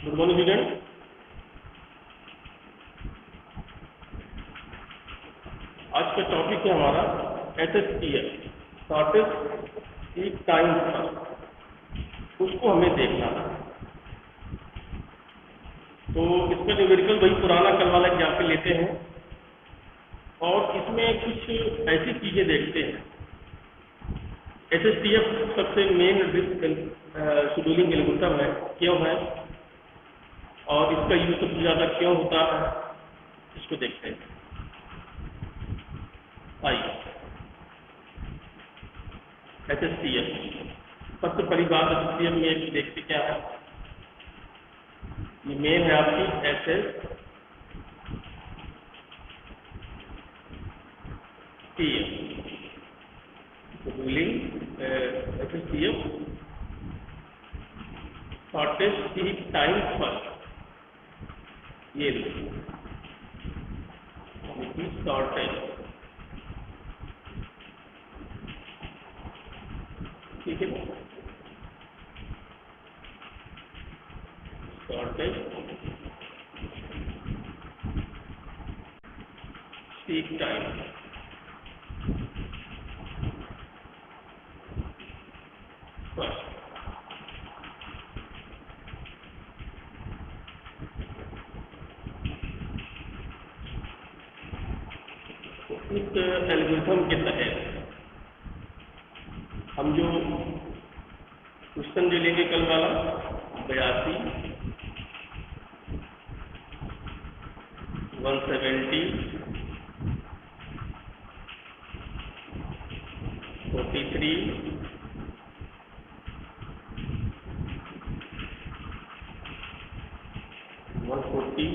Good morning student. आज का topic है हमारा HSTF, शॉर्टेस्ट एक टाइम पर, उसको हमें देखना है। तो इसका न्यूमेरिकल वही पुराना कल वाला एग्जाम्पल लेते हैं और इसमें कुछ ऐसी चीज़ें देखते हैं। HSTF सबसे मेन शेड्यूलिंग एल्गोरिथम है, क्यों है और इसका यूज सबसे ज़्यादा क्यों होता है, इसको देखते हैं। आइए HSTF, सबसे पहली बात HSTF में देखते क्या है। ये मेन है आपकी HSTF, scheduling HSTF, shortest time first. ये शॉर्टेस्ट, ठीक है, शॉर्टेस्ट सीक टाइम फर्स्ट। इस एल्गोरिथम के तहत हम जो क्वेश्चन जो लेंगे कल वाला 82, 170, 43, 140,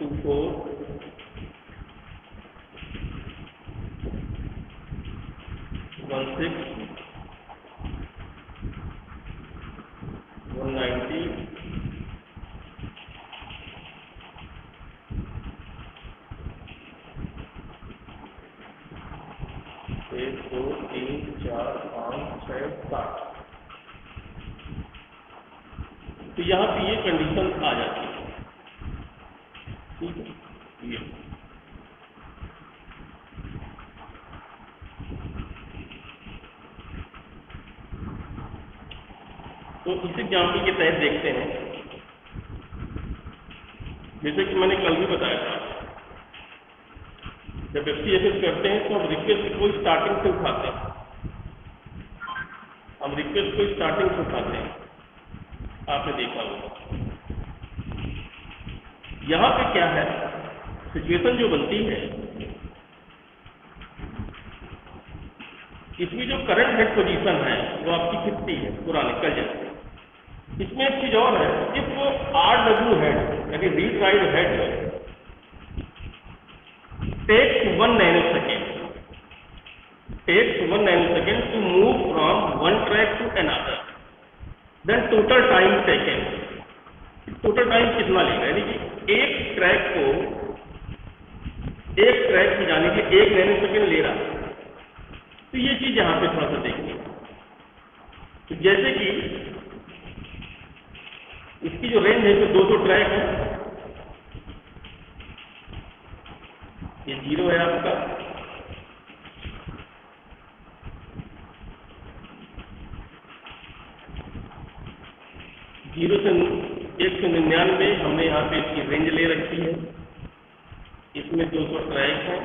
24, 16, 190, 1, 2, 3, 4, 5, 6, 7। तो यहाँ पे ये कंडीशन आ जाती है, ठीक है। ये तो इस एग्जाम्पल के तहत देखते हैं, जैसे कि मैंने कल भी बताया था, जब HTFS करते हैं तो हम रिक्वेस्ट को स्टार्टिंग से उठाते हैं। हम रिक्वेस्ट को स्टार्टिंग से उठाते हैं, आपने देखा होगा। यहाँ पे क्या है, सिचुएशन जो बनती है, इसमें जो करंट हेड पोजीशन है वो आपकी 50 है, पुराने कल जैसे। इसमें एक चीज और है, इफ RW हेड यानी read write head takes 1 nanosecond, to move from one track to another, then total time taken, total time कितना लेगा, यानी कि एक ट्रैक की जाने के लिए 1 नैनोसेकेंड ले रहा है। तो ये चीज यहाँ पे थोड़ा सा देखिए, तो जैसे कि इसकी जो रेंज है तो 200 ट्रैक है, ये 0 है आपका, जीरो से 199 हमने यहाँ पे इसकी रेंज ले रखी है। इसमें 200 ट्रैक है,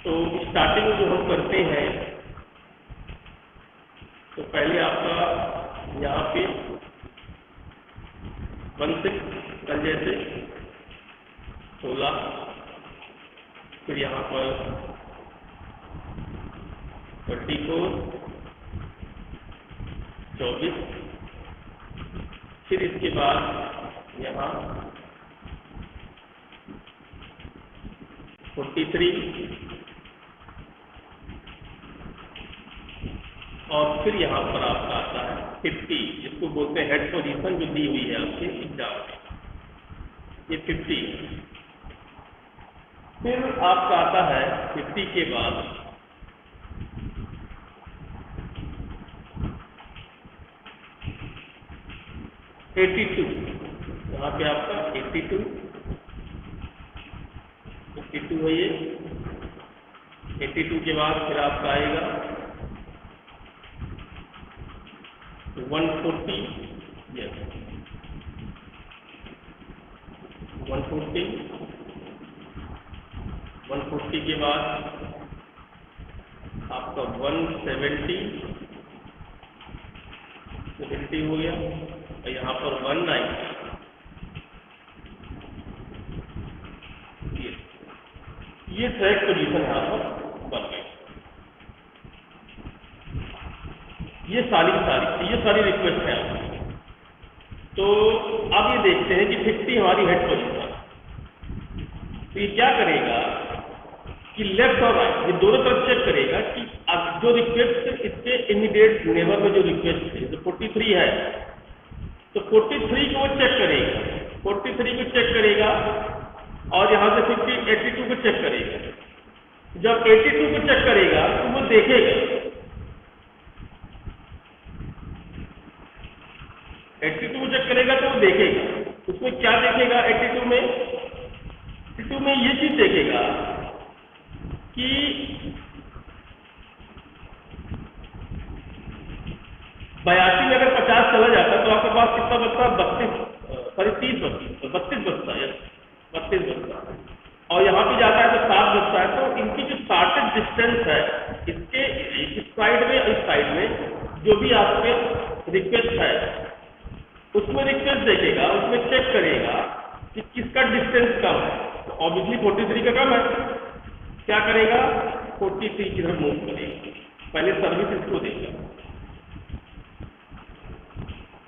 तो स्टार्टिंग जो हम करते हैं तो पहले आपका यहाँ पे 16 कल जैसे 16, फिर यहाँ पर 34, 24, फिर इसके बाद यहाँ 43 और फिर यहाँ पर आपका आता है 50, जिसको बोलते हैं हेड पोजीशन, जो दी हुई है आपके एग्जाम में। ये 50, फिर आपका आता है 50 के बाद 82, यहाँ पे आपका 82 है ये। 82 के बाद फिर आपका आएगा 140, यस 140 के बाद आपका 170 हो गया, और यहाँ पर 190, ये ट्रैक पोजीशन यहाँ पर बन गई। ये सारी रिक्वेस्ट है आपकी। तो अब ये देखते हैं कि 50 हमारी हेड पोजीशन, तो ये क्या करेगा कि लेफ्ट और राइट ये दोनों तरफ चेक करेगा कि अब जो रिक्वेस्ट इसके इमीडिएट नेबर में जो रिक्वेस्ट है, तो 43 है, तो 43 को वो चेक करेगा, 43 को चेक करेगा, और यहाँ से 82 को चेक करेगा। जब 82 को चेक करेगा तो वो देखेगा, 82 को चेक करेगा तो वो देखेगा, उसमें क्या देखेगा? 82 में ये चीज देखेगा कि बयासी में अगर 50 चला जाता तो आपके पास कितना बचता? 32 बचता है, 32 बचता है, और यहाँ पे जाता है तो 7 बचता है। तो इनकी जो स्टार्टेड डिस्टेंस है, इसके इस साइड में इस साइड में जो भी आपके रिक्वेस्ट है, उसमें रिक्वेस्ट देखेगा, उसमें चेक करेगा कि किसका डिस्टेंस कम है। तो ऑब्वियसली 43 का कम है, क्या करेगा? 43 की तरफ मूव करेगा, पहले सर्विस इसको देगा,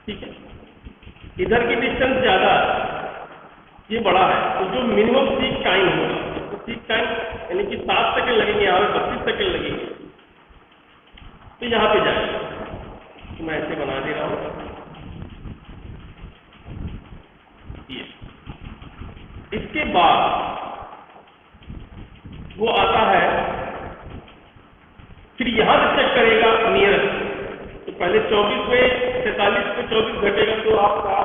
ठीक है। इधर की डिस्टेंस ज्यादा है, ये बड़ा है, तो जो मिनिमम सीक टाइम होगा, तो सीक टाइम यानी कि 7 सेकंड लगेंगे, यहाँ पे 32 सेकंड लगेंगे, तो यहाँ पे जाएगा। तो मैं ऐसे बना दे रहा हूँ, इसके बाद वो आता है, फिर यहां से चेक करेगा नियरेस्ट। तो पहले 24 में 43 पे 24 घटेगा तो आपका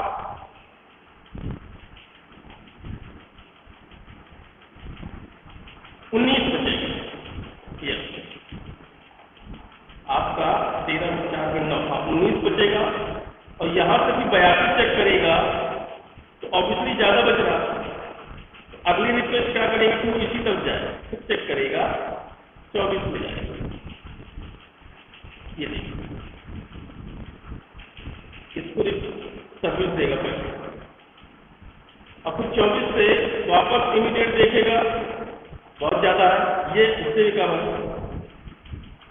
19 बचेगा, आपका 13 में 4 में 9, 19 बचेगा। और यहां से भी 82 चेक करेगा तो ऑब्वियसली ज्यादा बच रहा। अगली रिक्वेस्ट क्या करेगा कि वो इसी तरफ जाए, फिर चेक करेगा 24 में जाएगा, ये देखिए इसको सर्विस देगा पहले, अब फिर 24 से वापस इमीडिएट देखेगा, बहुत ज्यादा है, ये इससे भी कम है,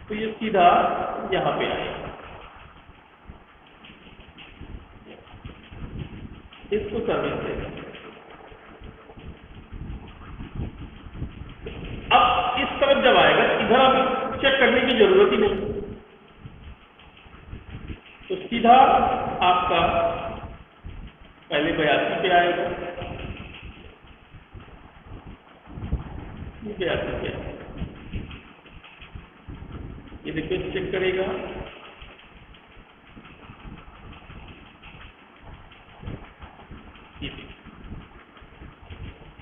तो ये सीधा यहाँ पे आएगा, इसको सर्विस देगा। अब इस तरफ जब आएगा, इधर अब चेक करने की जरूरत ही नहीं, तो सीधा आपका पहले 82 पे आएगा, ये 82 पे ये रिक्वेस्ट चेक करेगा,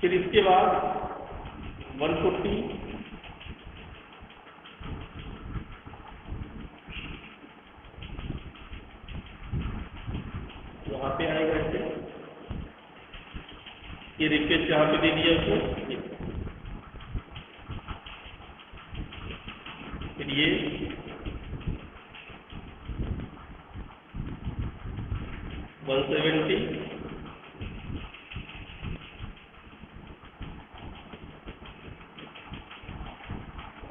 फिर इसके बाद 140, यहाँ पे आएगा ऐसे, ये रिक्वेस्ट यहाँ पे दे दिया उसने, फिर ये 170,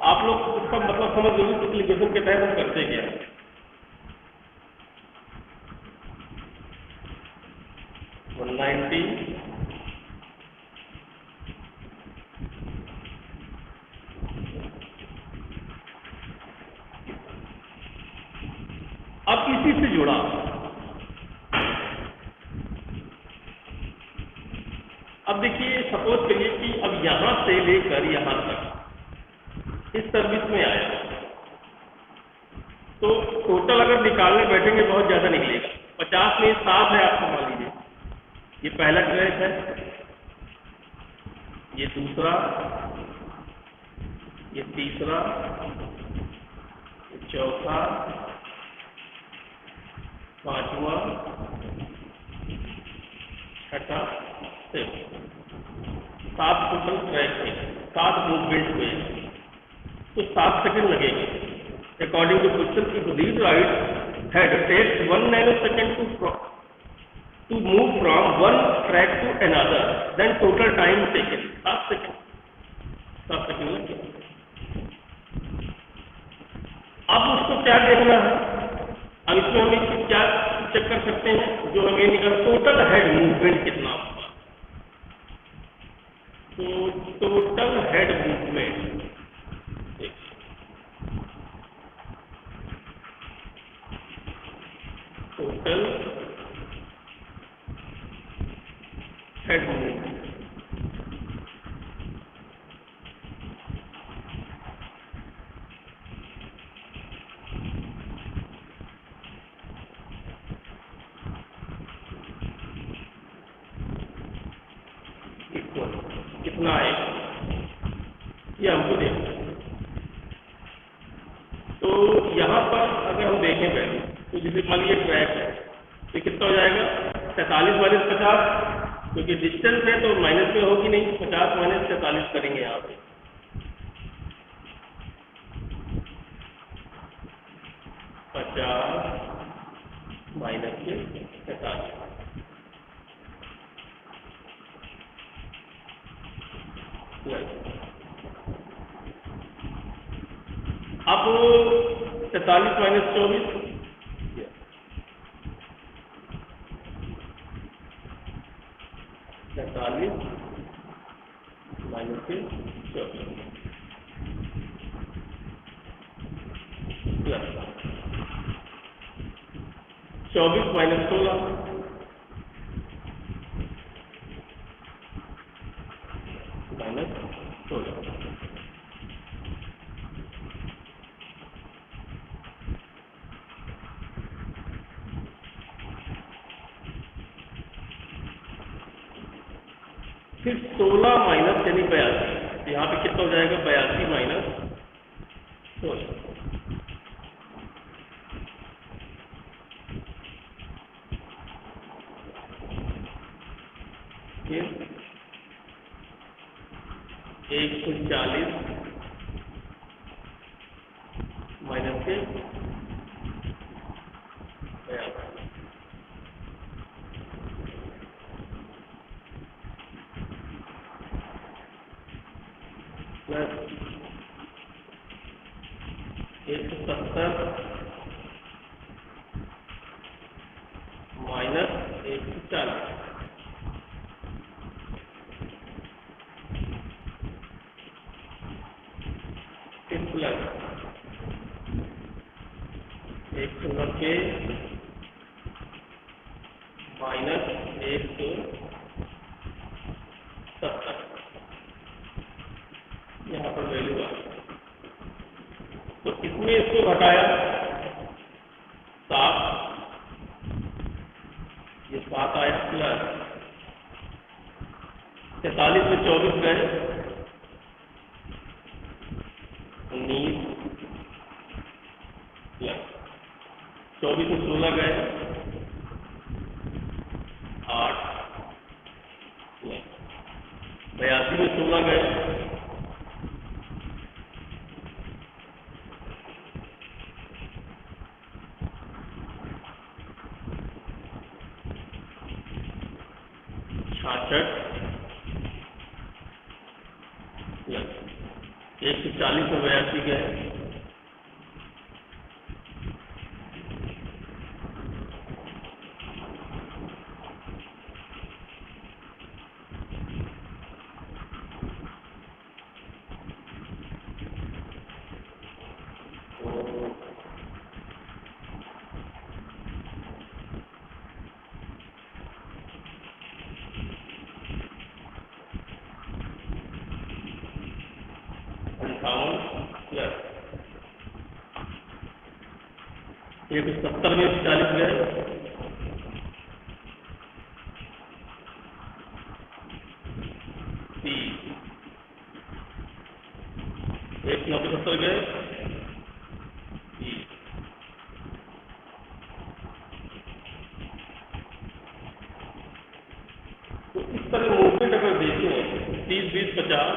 आप लोग उसका मतलब समझ लो, एप्लीकेशन के तहत हम करते क्या है। 190, अब इसी से जुड़ा अब देखिए, सपोज करिए कि अब यहाँ से लेकर यहाँ तक इस सर्विस में आया, तो टोटल अगर निकालने बैठेंगे बहुत ज़्यादा निकलेगा। 50 में 7 है आपको, मान लीजिए ये पहला ट्रैक है, ये दूसरा, ये तीसरा, ये चौथा, पांचवा, छठा, 7 टोटल ट्रैक है, 7 मूवमेंट हुए, तो 7 सेकंड लगेंगे। According to question, if read write head takes 1 nanosecond to move from one track to another, then total time taken 7 second, 7 second लगे। अब उसको क्या देखना है, अब इसमें हम क्या चेक कर सकते हैं, जो हमें निकल टोटल हेड मूवमेंट कितना होगा। तो total head movement, total head movement, कितना आएगा ये हमको देखना। तो यहाँ पर अगर हम देखें पहले, तो जैसे मान लीजिए ट्रैक है, तो कितना हो जाएगा 43 माइनस 50, क्योंकि डिस्टेंस है तो माइनस में होगी नहीं, 50 माइनस 43 करेंगे यहाँ पे, 50 माइनस के 43, अब 43 माइनस 24, 43 माइनस के 24 प्लस 24 माइनस 16 माइनस 16, फिर 16 माइनस यानी 82, यहाँ पे कितना हो जाएगा 82 माइनस 16, फिर 140 माइनस के 82, प्लस 170 माइनस 140, फिर प्लस 190 माइनस 170, यहाँ पर वैल्यू आ, तो इसमें इसको घटाया 7, ये 7 आया, प्लस 43 में 24 गए, 19, प्लस 24 में 16 गए, 8, प्लस 82 में 16 गए, 66, प्लस 140 में 82 गए, 170 में 40 गए, 175 गए, 30। तो इस तरह मूवमेंट अगर देखें 30, 20, 50,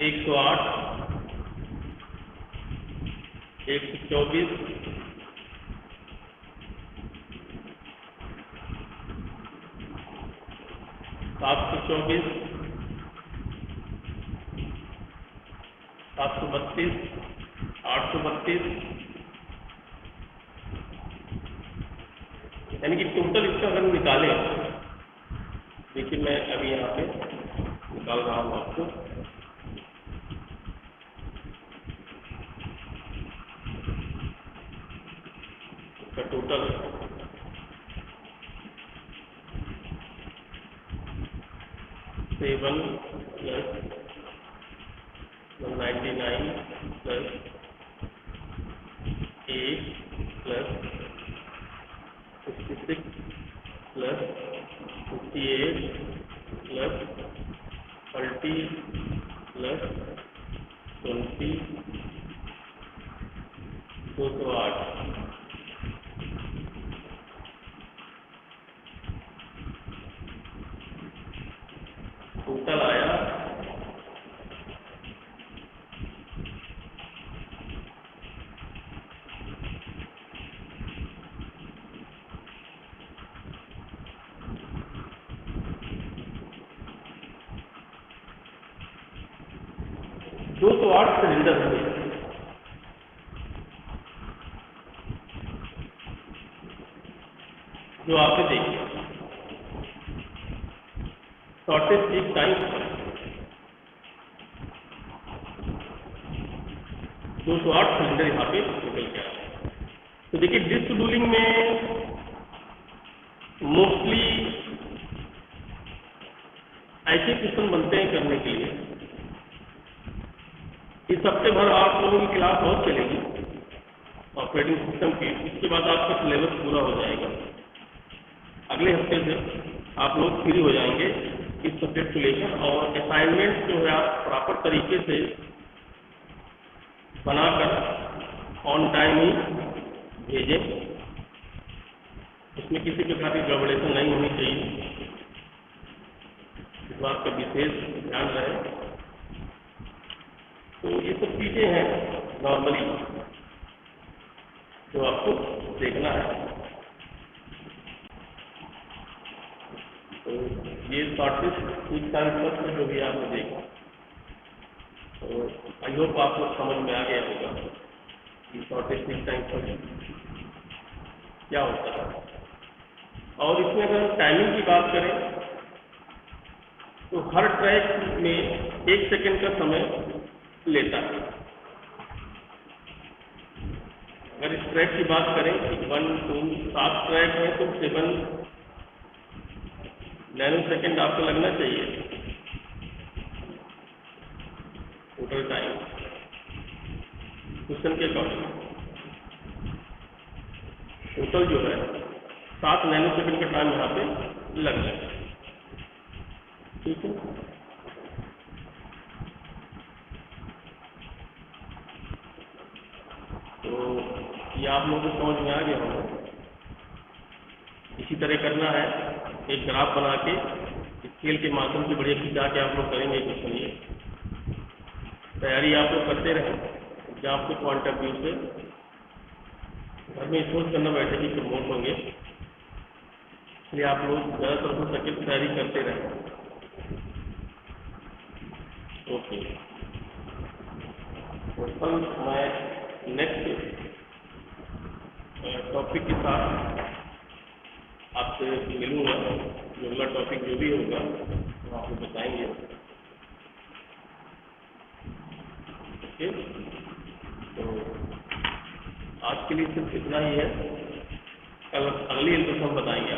108, 124, 724, 732, 832, यानी कि टोटल इसका अगर निकालें, देखिए मैं अभी यहाँ पे निकाल रहा हूँ आपको। इसका टोटल 7 + 199 + 8 + 66 + 58 + 30 + 20, 208। टोटल आया 208 सिलेंडर हुए। जो आपने देखी शॉर्टेज एक टाइम 208 सिलेंडर यहाँ पे निकल गया। तो देखिए डिस्क डूलिंग में मोस्टली ऐसे क्वेश्चन बनते हैं करने के लिए। इस हफ्ते भर आप लोगों की क्लास और चलेगी ऑपरेटिंग सिस्टम की, इसके बाद आपका सिलेबस पूरा हो जाएगा। अगले हफ्ते से आप लोग फ्री हो जाएंगे इस सब्जेक्ट को लेकर, और असाइनमेंट जो है आप प्रॉपर तरीके से बनाकर ऑन टाइम ही भेजें। इसमें किसी प्रकार की गड़बड़ेशन नहीं होनी चाहिए, इस बात का विशेष ध्यान रहे। तो ये सब चीज़ें हैं नॉर्मली जो आपको देखना है। तो ये शॉर्टेज एक टाइम पर जो भी आपने देखा, तो आई होप आपको समझ में आ गया होगा कि शॉर्टेज एक टाइम पर क्या होता है। और इसमें अगर हम टाइमिंग की बात करें तो हर ट्रैक में 1 सेकेंड का समय लेता है। अगर इस ट्रैक की बात करें कि 1, 2, 7 ट्रैक है तो 7 नैनो सेकेंड आपको लगना चाहिए टोटल टाइम क्वेश्चन के अकॉर्डिंग। टोटल जो है 7 नैनो सेकेंड का टाइम यहाँ पे लग जाएगा। ठीक है, तो ये आप लोगों को समझ में आ गया होगा। इसी तरह करना है, एक ग्राफ बना के स्केल के माध्यम से बढ़िया खिंचा के आप लोग करेंगे। कुछ सुनिए, तैयारी आप लोग करते रहें एग्जाम के पॉइंट ऑफ व्यू से। घर में सोच करना बैठे कि प्रमोट होंगे, इसलिए आप लोग ज़्यादातर हो सके तो तैयारी करते रहें। ओके, तो कल मैं नेक्स्ट टॉपिक के साथ आपसे मिलूंगा। जो अगला टॉपिक जो भी होगा वो आपको बताएंगे। ओके, तो आज के लिए सिर्फ इतना ही है। कल अगली इंट्रोडक्शन बताएंगे।